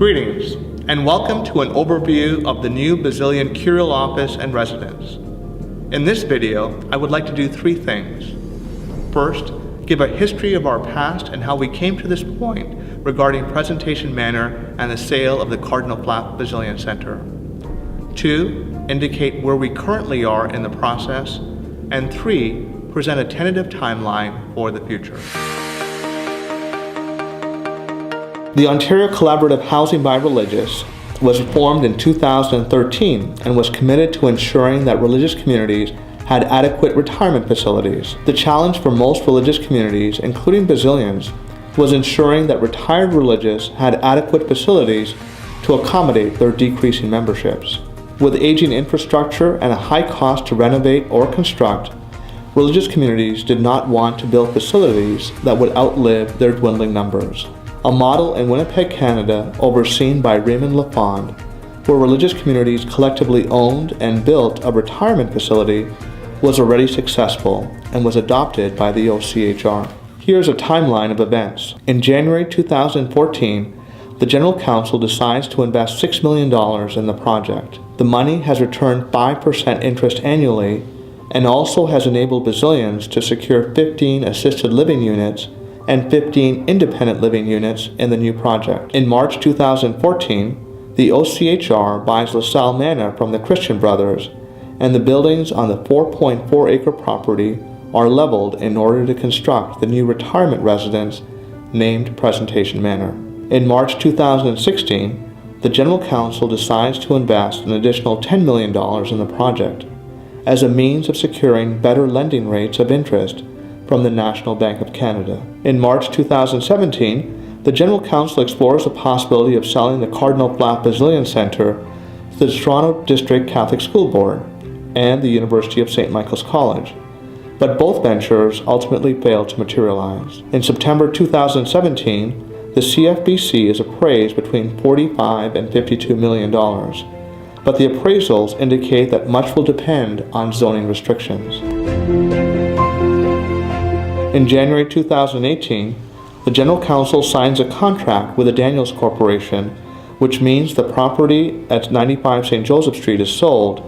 Greetings, and welcome to an overview of the new Basilian Curial Office and Residence. In this video, I would like to do three things. First, give a history of our past and how we came to this point regarding Presentation Manor and the sale of the Cardinal Flap Basilian Center. Two, indicate where we currently are in the process. And three, present a tentative timeline for the future. The Ontario Collaborative Housing by Religious was formed in 2013 and was committed to ensuring that religious communities had adequate retirement facilities. The challenge for most religious communities, including Basilians, was ensuring that retired religious had adequate facilities to accommodate their decreasing memberships. With aging infrastructure and a high cost to renovate or construct, religious communities did not want to build facilities that would outlive their dwindling numbers. A model in Winnipeg, Canada, overseen by Raymond Lafond, where religious communities collectively owned and built a retirement facility, was already successful and was adopted by the OCHR. Here's a timeline of events. In January 2014, the General Council decides to invest $6 million in the project. The money has returned 5% interest annually and also has enabled Basilians to secure 15 assisted living units and 15 independent living units in the new project. In March 2014, the OCHR buys LaSalle Manor from the Christian Brothers, and the buildings on the 4.4-acre property are leveled in order to construct the new retirement residence named Presentation Manor. In March 2016, the General Council decides to invest an additional $10 million in the project as a means of securing better lending rates of interest from the National Bank of Canada. In March 2017, the General Council explores the possibility of selling the Cardinal Flap Basilian Center to the Toronto District Catholic School Board and the University of St. Michael's College, but both ventures ultimately failed to materialize. In September 2017, the CFBC is appraised between $45 and $52 million, but the appraisals indicate that much will depend on zoning restrictions. In January 2018, the General Council signs a contract with the Daniels Corporation, which means the property at 95 St. Joseph Street is sold,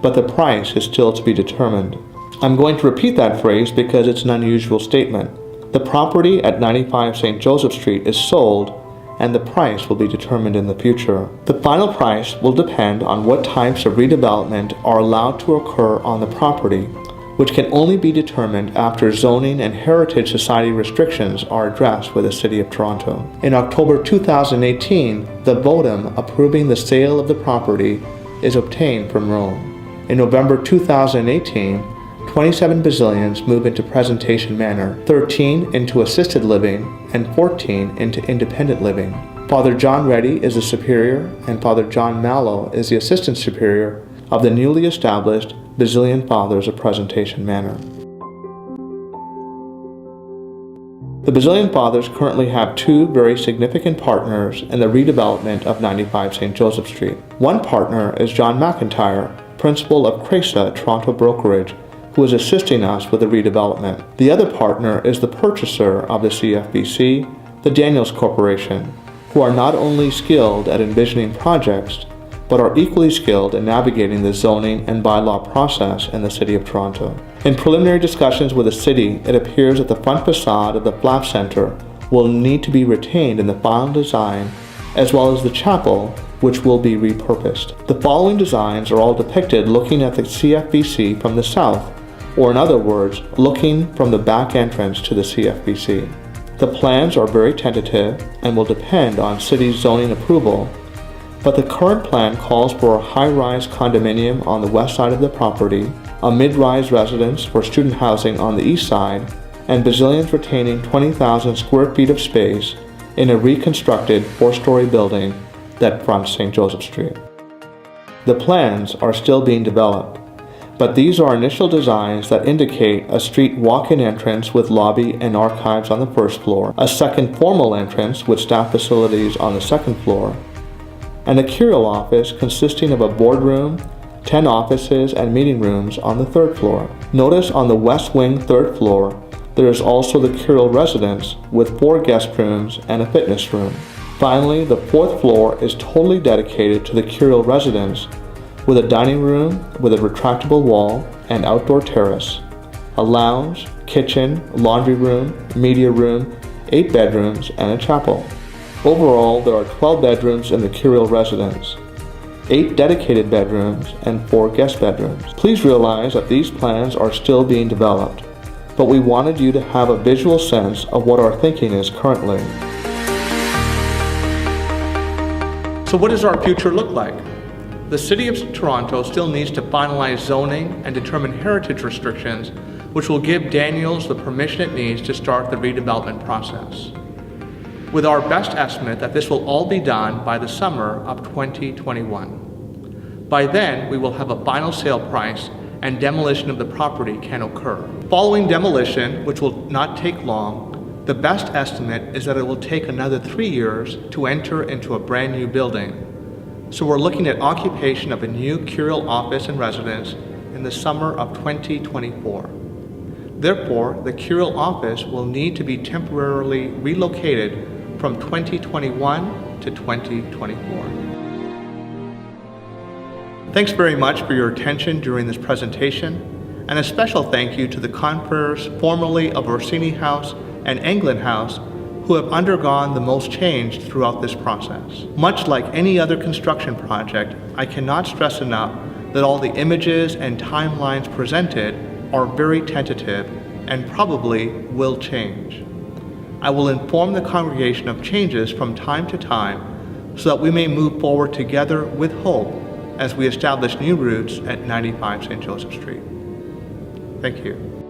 but the price is still to be determined. I'm going to repeat that phrase because it's an unusual statement. The property at 95 St. Joseph Street is sold, and the price will be determined in the future. The final price will depend on what types of redevelopment are allowed to occur on the property, which can only be determined after zoning and heritage society restrictions are addressed with the City of Toronto. In October 2018, the votum approving the sale of the property is obtained from Rome. In November 2018, 27 Basilians move into Presentation Manor, 13 into assisted living, and 14 into independent living. Father John Reddy is the superior, and Father John Mallow is the assistant superior of the newly established Basilian Fathers of Presentation Manor. The Basilian Fathers currently have two very significant partners in the redevelopment of 95 St. Joseph Street. One partner is John McIntyre, principal of Cresa Toronto Brokerage, who is assisting us with the redevelopment. The other partner is the purchaser of the CFBC, the Daniels Corporation, who are not only skilled at envisioning projects, but are equally skilled in navigating the zoning and bylaw process in the City of Toronto. In preliminary discussions with the City, it appears that the front facade of the Flap Center will need to be retained in the final design, as well as the chapel, which will be repurposed. The following designs are all depicted looking at the CFBC from the south, or in other words, looking from the back entrance to the CFBC. The plans are very tentative and will depend on City zoning approval, but the current plan calls for a high-rise condominium on the west side of the property, a mid-rise residence for student housing on the east side, and Basilians retaining 20,000 square feet of space in a reconstructed four-story building that fronts St. Joseph Street. The plans are still being developed, but these are initial designs that indicate a street walk-in entrance with lobby and archives on the first floor, a second formal entrance with staff facilities on the second floor, and a curial office consisting of a boardroom, 10 offices and meeting rooms on the third floor. Notice on the west wing third floor, there is also the curial residence with 4 guest rooms and a fitness room. Finally, the fourth floor is totally dedicated to the curial residence, with a dining room with a retractable wall and outdoor terrace, a lounge, kitchen, laundry room, media room, 8 bedrooms, and a chapel. Overall, there are 12 bedrooms in the curial residence, 8 dedicated bedrooms, and 4 guest bedrooms. Please realize that these plans are still being developed, but we wanted you to have a visual sense of what our thinking is currently. So what does our future look like? The City of Toronto still needs to finalize zoning and determine heritage restrictions, which will give Daniels the permission it needs to start the redevelopment process. With our best estimate that this will all be done by the summer of 2021. By then, we will have a final sale price and demolition of the property can occur. Following demolition, which will not take long, the best estimate is that it will take another 3 years to enter into a brand new building. So we're looking at occupation of a new curial office and residence in the summer of 2024. Therefore, the curial office will need to be temporarily relocated from 2021 to 2024. Thanks very much for your attention during this presentation, and a special thank you to the conferers formerly of Orsini House and Anglin House who have undergone the most change throughout this process. Much like any other construction project, I cannot stress enough that all the images and timelines presented are very tentative and probably will change. I will inform the congregation of changes from time to time so that we may move forward together with hope as we establish new routes at 95 St. Joseph Street. Thank you.